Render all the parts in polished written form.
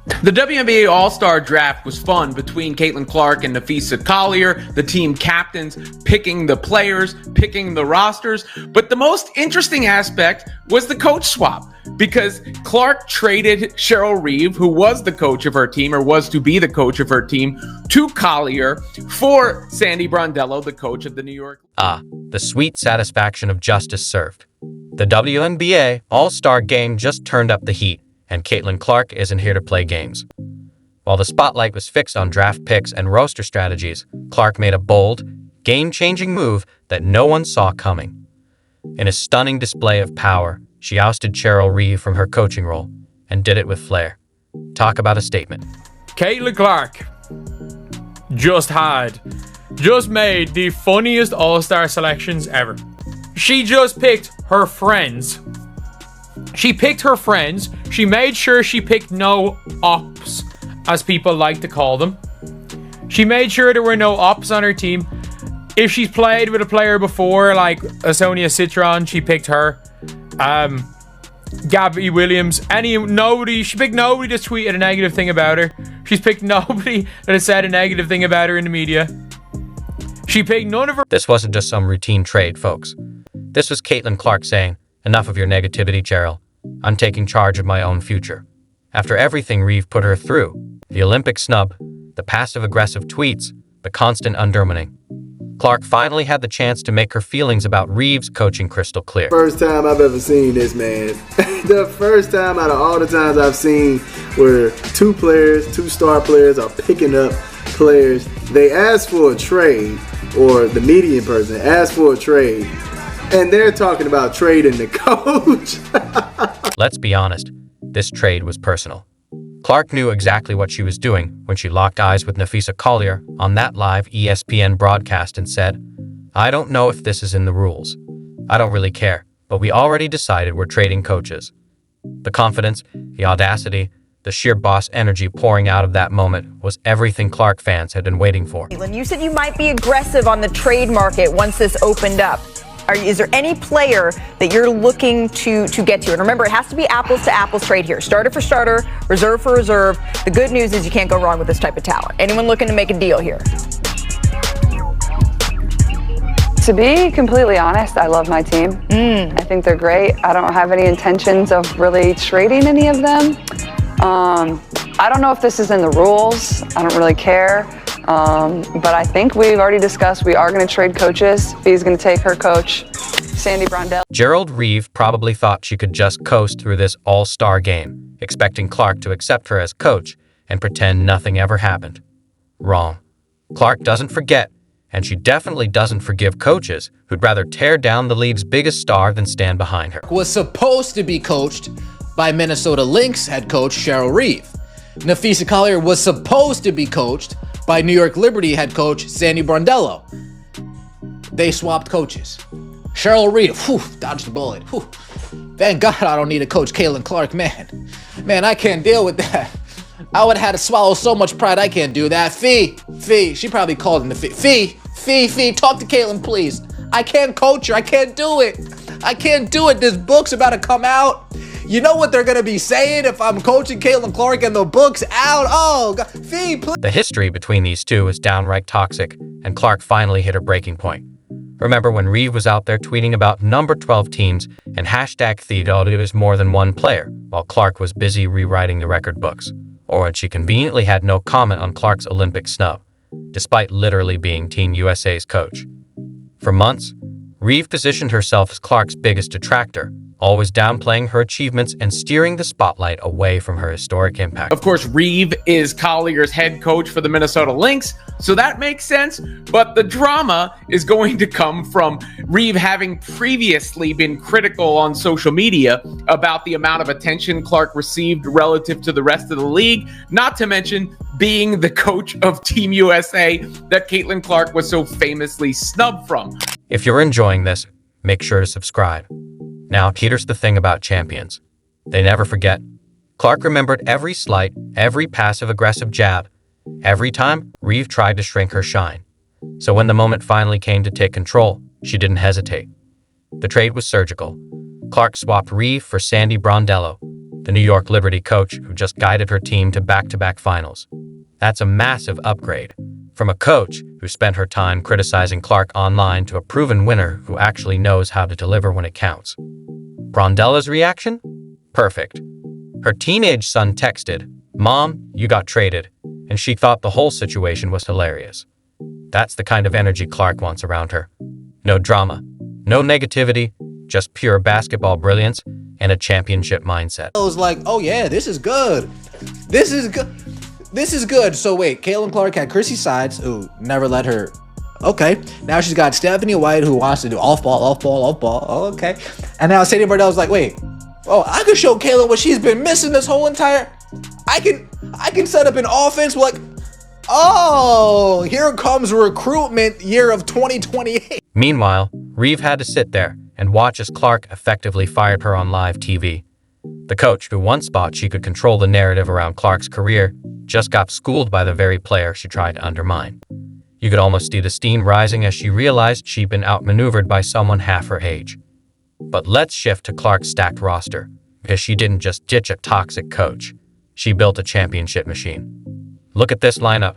The WNBA All-Star Draft was fun between Caitlin Clark and Nafisa Collier, the team captains picking the players, picking the rosters. But the most interesting aspect was the coach swap, because Clark traded Cheryl Reeve, who was the coach of her team, or was to be the coach of her team, to Collier for Sandy Brondello, the coach of the New York. The sweet satisfaction of justice served. The WNBA All-Star Game just turned up the heat, and Caitlin Clark isn't here to play games. While the spotlight was fixed on draft picks and roster strategies, Clark made a bold, game-changing move that no one saw coming. In a stunning display of power, she ousted Cheryl Reeve from her coaching role and did it with flair. Talk about a statement. Caitlin Clark just made the funniest All-Star selections ever. She just picked her friends. She made sure she picked no ops, as people like to call them. She made sure there were no ops on her team. If she's played with a player before, like Sonia Citron, she picked her. Gabby Williams, she picked nobody that tweeted a negative thing about her. She's picked nobody that has said a negative thing about her in the media. She picked none of her... This wasn't just some routine trade, folks. This was Caitlin Clark saying, "Enough of your negativity, Cheryl. I'm taking charge of my own future." After everything Reeve put her through, the Olympic snub, the passive-aggressive tweets, the constant undermining, Clark finally had the chance to make her feelings about Reeve's coaching crystal clear. First time I've ever seen this, man. The first time out of all the times I've seen where two star players are picking up players, they ask for a trade, or the median person asks for a trade, and they're talking about trading the coach. Let's be honest, this trade was personal. Clark knew exactly what she was doing when she locked eyes with Nafisa Collier on that live ESPN broadcast and said, "I don't know if this is in the rules. I don't really care, but we already decided we're trading coaches." The confidence, the audacity, the sheer boss energy pouring out of that moment was everything Clark fans had been waiting for. You said you might be aggressive on the trade market once this opened up. Is there any player that you're looking to get to? And remember, it has to be apples to apples trade here. Starter for starter, reserve for reserve. The good news is you can't go wrong with this type of talent. Anyone looking to make a deal here? To be completely honest, I love my team. I think they're great. I don't have any intentions of really trading any of them. I don't know if this is in the rules. I don't really care. But I think we've already discussed we are going to trade coaches. He's going to take her coach, Sandy Brondello. Gerald Reeve probably thought she could just coast through this all-star game, expecting Clark to accept her as coach and pretend nothing ever happened. Wrong. Clark doesn't forget, and she definitely doesn't forgive coaches who'd rather tear down the league's biggest star than stand behind her. Was supposed to be coached by Minnesota Lynx head coach Cheryl Reeve. Nafisa Collier was supposed to be coached by New York Liberty head coach Sandy Brondello. They swapped coaches. Cheryl Reeve, dodged the bullet. Thank God I don't need to coach Caitlin Clark, man. Man, I can't deal with that. I would have had to swallow so much pride, I can't do that. Fee, she probably called him the Fee, talk to Caitlin, please. I can't coach her, I can't do it. This book's about to come out. You know what they're going to be saying if I'm coaching Caitlin Clark and the book's out? Oh, God. Fee, please. The history between these two was downright toxic, and Clark finally hit her breaking point. Remember when Reeve was out there tweeting about number 12 teams and #Theodore it was more than one player, while Clark was busy rewriting the record books? Or when she conveniently had no comment on Clark's Olympic snub, despite literally being Team USA's coach? For months, Reeve positioned herself as Clark's biggest detractor, always downplaying her achievements and steering the spotlight away from her historic impact. Of course, Reeve is Collier's head coach for the Minnesota Lynx, so that makes sense, but the drama is going to come from Reeve having previously been critical on social media about the amount of attention Clark received relative to the rest of the league, not to mention being the coach of Team USA that Caitlin Clark was so famously snubbed from. If you're enjoying this, make sure to subscribe. Now, here's the thing about champions. They never forget. Clark remembered every slight, every passive-aggressive jab, every time Reeve tried to shrink her shine. So when the moment finally came to take control, she didn't hesitate. The trade was surgical. Clark swapped Reeve for Sandy Brondello, the New York Liberty coach who just guided her team to back-to-back finals. That's a massive upgrade, from a coach who spent her time criticizing Clark online to a proven winner who actually knows how to deliver when it counts. Brondella's reaction? Perfect. Her teenage son texted, "Mom, you got traded," and she thought the whole situation was hilarious. That's the kind of energy Clark wants around her. No drama, no negativity, just pure basketball brilliance and a championship mindset. I was like, oh yeah, this is good. This is good. This is good. So wait, Caitlin Clark had Chrissy Sides, who never let her. Okay, now she's got Stephanie White, who wants to do off ball. Oh, okay. And now Sadie Bardell was like, wait, oh, I could show Caitlin what she's been missing this whole entire. I can set up an offense like, oh, here comes recruitment year of 2028. Meanwhile, Reeve had to sit there and watch as Clark effectively fired her on live TV. The coach who once thought she could control the narrative around Clark's career just got schooled by the very player she tried to undermine. You could almost see the steam rising as she realized she'd been outmaneuvered by someone half her age. But let's shift to Clark's stacked roster, because she didn't just ditch a toxic coach. She built a championship machine. Look at this lineup.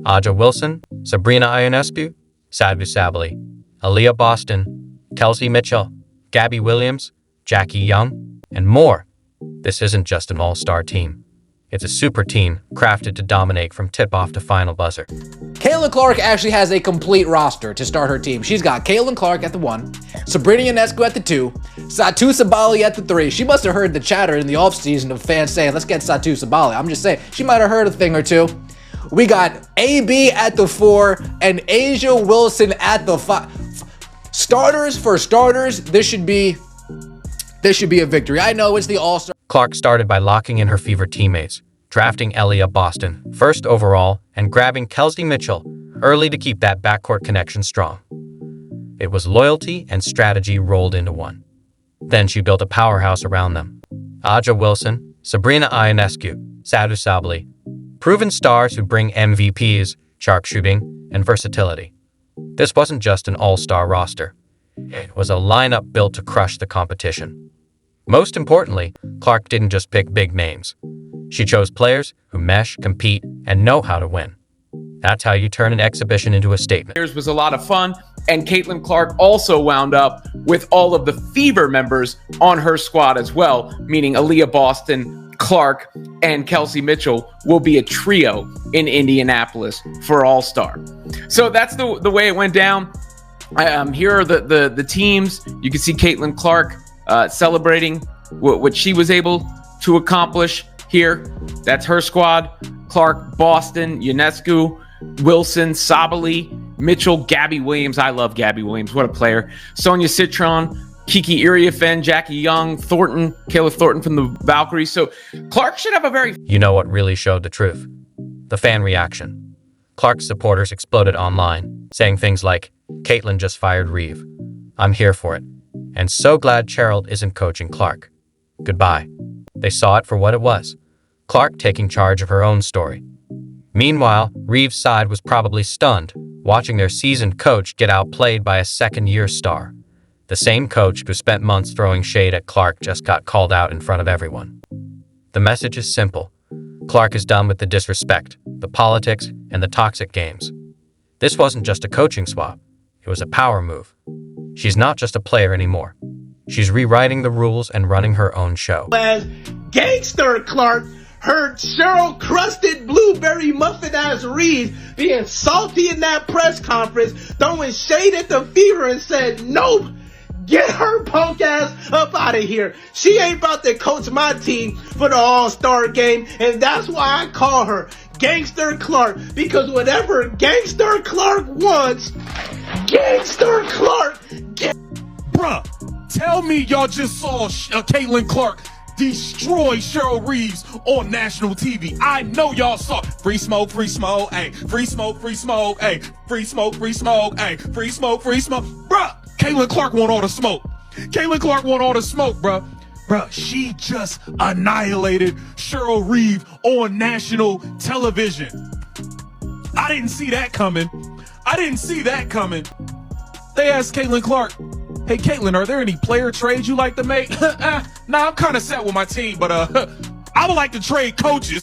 Aja Wilson, Sabrina Ionescu, Sadhu Sabali, Aaliyah Boston, Kelsey Mitchell, Gabby Williams, Jackie Young, and more. This isn't just an all-star team. It's a super team crafted to dominate from tip-off to final buzzer. Caitlin Clark actually has a complete roster to start her team. She's got Caitlin Clark at the 1, Sabrina Ionescu at the 2, Satu Sabali at the 3. She must have heard the chatter in the offseason of fans saying, let's get Satu Sabali. I'm just saying, she might have heard a thing or two. We got AB at the 4 and Asia Wilson at the 5. Starters for starters, this should be a victory. I know it's the All-Star. Clark started by locking in her fever teammates, drafting Aaliyah Boston first overall and grabbing Kelsey Mitchell early to keep that backcourt connection strong. It was loyalty and strategy rolled into one. Then she built a powerhouse around them. Aja Wilson, Sabrina Ionescu, Sadhu Sabali, proven stars who bring MVPs, sharpshooting, and versatility. This wasn't just an all-star roster. It was a lineup built to crush the competition. Most importantly, Clark didn't just pick big names. She chose players who mesh, compete, and know how to win. That's how you turn an exhibition into a statement. It was a lot of fun, and Caitlin Clark also wound up with all of the Fever members on her squad as well, meaning Aaliyah Boston, Clark, and Kelsey Mitchell will be a trio in Indianapolis for All-Star. So that's the way it went down. Here are the teams. You can see Caitlin Clark celebrating what she was able to accomplish here. That's her squad. Clark, Boston, Ionescu, Wilson, Sabali, Mitchell, Gabby Williams. I love Gabby Williams. What a player. Sonia Citron, Kiki Iriafen, Jackie Young, Thornton, Kayla Thornton from the Valkyries. So Clark should have a very... You know what really showed the truth? The fan reaction. Clark's supporters exploded online, saying things like, "Caitlin just fired Reeve. I'm here for it. And so glad Cheryl isn't coaching Clark. Goodbye." They saw it for what it was. Clark taking charge of her own story. Meanwhile, Reeve's side was probably stunned, watching their seasoned coach get outplayed by a second-year star. The same coach who spent months throwing shade at Clark just got called out in front of everyone. The message is simple. Clark is done with the disrespect, the politics, and the toxic games. This wasn't just a coaching swap. It was a power move. She's not just a player anymore. She's rewriting the rules and running her own show. As Gangster Clark heard Cheryl Crusted Blueberry Muffin ass Reeves being salty in that press conference, throwing shade at the Fever and said, "Nope, get her punk ass up out of here. She ain't about to coach my team for the All-Star game," and that's why I call her Gangster Clark, because whatever Gangster Clark wants, Gangster Clark gets. Bruh, tell me y'all just saw Caitlin Clark destroy Cheryl Reeves on national TV. I know y'all saw free smoke, ayy, free smoke, ayy, free smoke, ayy, free smoke. Bruh, Caitlin Clark want all the smoke. Caitlin Clark want all the smoke, bruh. Bruh, she just annihilated Cheryl Reeve on national television. I didn't see that coming. They asked Caitlin Clark, Hey, Caitlin, are there any player trades you like to make? Nah, I'm kind of set with my team, but I would like to trade coaches.